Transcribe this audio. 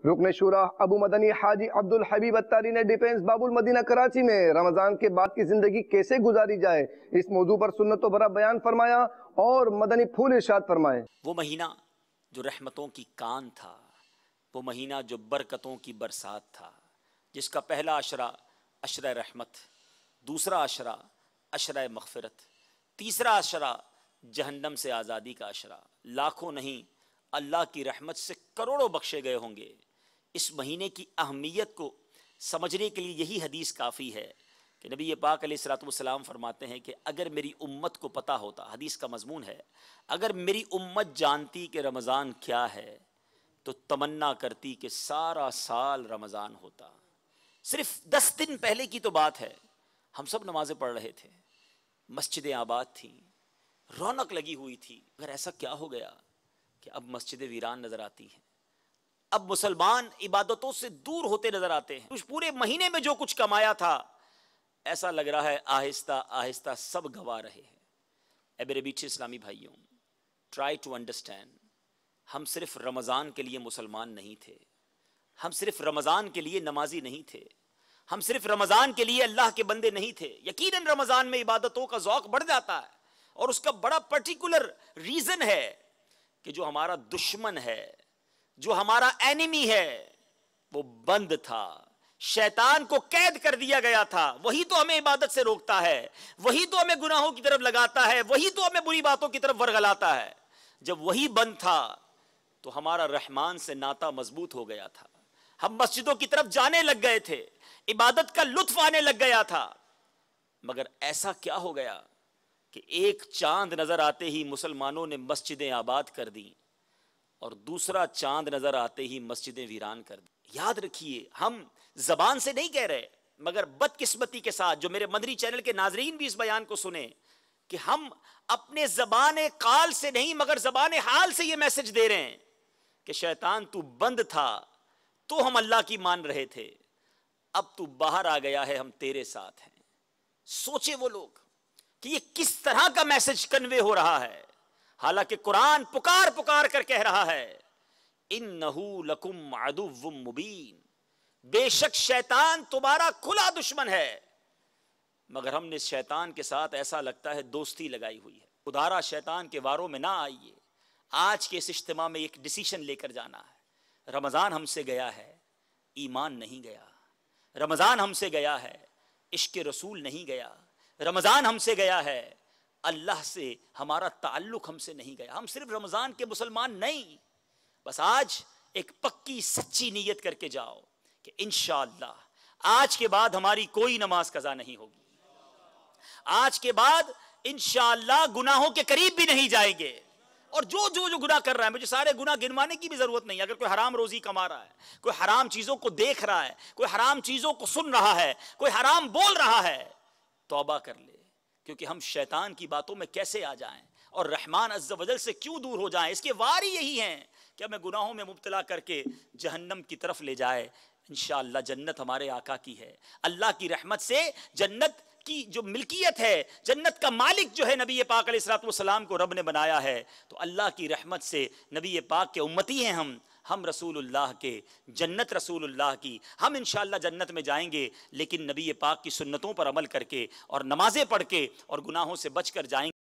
رکن شورا ابو مدنی حاجی عبدالحبیب اتاری نے ڈیفنس باب المدینہ کراچی میں رمضان کے بعد کی زندگی کیسے گزاری جائے اس موضوع پر سنت و برا بیان فرمایا اور مدنی پھول ارشاد فرمائے۔ وہ مہینہ جو رحمتوں کی کان تھا، وہ مہینہ جو برکتوں کی برسات تھا، جس کا پہلا عشرہ عشرہ رحمت، دوسرا عشرہ عشرہ مغفرت، تیسرا عشرہ جہنم سے آزادی کا عشرہ، لاکھوں نہیں اللہ کی رحمت سے کروڑوں بخشے گئے ہوں گے۔ اس مہینے کی اہمیت کو سمجھنے کے لیے یہی حدیث کافی ہے کہ نبی پاک علیہ الصلوۃ والسلام فرماتے ہیں کہ اگر میری امت کو پتہ ہوتا، حدیث کا مضمون ہے، اگر میری امت جانتی کہ رمضان کیا ہے تو تمنا کرتی کہ سارا سال رمضان ہوتا۔ صرف 10 دن پہلے کی تو بات ہے، ہم سب نمازیں پڑھ رہے تھے، مسجدیں آباد تھیں، رونق لگی ہوئی تھی، مگر ایسا کیا ہو گیا کہ اب مسجدیں ویران نظر آتی ہیں، اب مسلمان عبادتوں سے دور ہوتے نظر آتے ہیں۔ اس پورے مہینے میں جو کچھ کمایا تھا ایسا لگ رہا ہے آہستہ آہستہ سب گوا رہے ہیں۔ اے میرے میٹھے اسلامی بھائیوں، ٹرائی ٹو انڈرسٹینڈ، ہم صرف رمضان کے لیے مسلمان نہیں تھے، ہم صرف رمضان کے لیے نمازی نہیں تھے، ہم صرف رمضان کے لیے اللہ کے بندے نہیں تھے۔ یقیناً رمضان میں عبادتوں کا ذوق بڑھ جاتا ہے، اور اس کا بڑا پرٹیکولر ریزن ہے کہ جو ہمارا دشمن ہے، جو ہمارا اینیمی ہے، وہ بند تھا، شیطان کو قید کر دیا گیا تھا، وہی تو ہمیں عبادت سے روکتا ہے، وہی تو ہمیں گناہوں کی طرف لگاتا ہے، وہی تو ہمیں بری باتوں کی طرف ورگلاتا ہے۔ جب وہی بند تھا تو ہمارا رحمان سے ناطہ مضبوط ہو گیا تھا، ہم مسجدوں کی طرف جانے لگ گئے تھے، عبادت کا لطف آنے لگ گیا تھا۔ مگر ایسا کیا ہو گیا کہ ایک چاند نظر آتے ہی مسلمانوں نے مسجدیں آباد کر دیں، اور دوسرا چاند نظر آتے ہی مسجدیں ویران کر دیں۔ یاد رکھیے، ہم زبان سے نہیں کہہ رہے، مگر بدقسمتی کے ساتھ جو میرے مدنی چینل کے ناظرین بھی اس بیان کو سنیں کہ ہم اپنے زبان قال سے نہیں مگر زبان حال سے یہ میسج دے رہے ہیں کہ شیطان تو بند تھا تو ہم اللہ کی مان رہے تھے، اب تو باہر آ گیا ہے، ہم تیرے ساتھ ہیں۔ سوچے وہ لوگ کہ یہ کس طرح کا میسج کنوے ہو رہا ہے، حالانکہ قرآن پکار پکار کر کہہ رہا ہے اِنَّهُ لَكُمْ عَدُوٌّ مُبِينٌ، بے شک شیطان تمہارا کھلا دشمن ہے، مگر ہم نے شیطان کے ساتھ ایسا لگتا ہے دوستی لگائی ہوئی ہے۔ خدارا شیطان کے واروں میں نہ آئیے، آج کے اس اجتماع میں ایک ڈیسیشن لے کر جانا ہے۔ رمضان ہم سے گیا ہے، ایمان نہیں گیا، رمضان ہم سے گیا ہے، عشق رسول نہیں گیا، رمضان ہم سے گیا ہے، اللہ سے ہمارا تعلق ہم سے نہیں گیا۔ ہم صرف رمضان کے مسلمان نہیں، بس آج ایک پکی سچی نیت کر کے جاؤ کہ انشاءاللہ آج کے بعد ہماری کوئی نماز قضا نہیں ہوگی، آج کے بعد انشاءاللہ گناہوں کے قریب بھی نہیں جائیں گے، اور جو گناہ کر رہا ہے، مجھے سارے گناہ گنوانے کی بھی ضرورت نہیں۔ اگر کوئی حرام روزی کما رہا ہے، کوئی حرام چیزوں کو دیکھ رہا ہے، کوئی حرام چیزوں کو سن رہا ہے، کوئی حرام بول رہا ہے، توبہ کر لے، کیونکہ ہم شیطان کی باتوں میں کیسے آ جائیں اور رحمان عز و جل سے کیوں دور ہو جائیں، اس کے واری یہی ہیں کہ ہمیں گناہوں میں مبتلا کر کے جہنم کی طرف لے جائے۔ انشاءاللہ جنت ہمارے آقا کی ہے، اللہ کی رحمت سے جنت کی جو ملکیت ہے، جنت کا مالک جو ہے نبی پاک علیہ الصلوۃ والسلام کو رب نے بنایا ہے، تو اللہ کی رحمت سے نبی پاک کے امتی ہیں ہم رسول اللہ کے، جنت رسول اللہ کی، ہم انشاءاللہ جنت میں جائیں گے، لیکن نبی پاک کی سنتوں پر عمل کر کے اور نمازیں پڑھ کے اور گناہوں سے بچ کر جائیں گے۔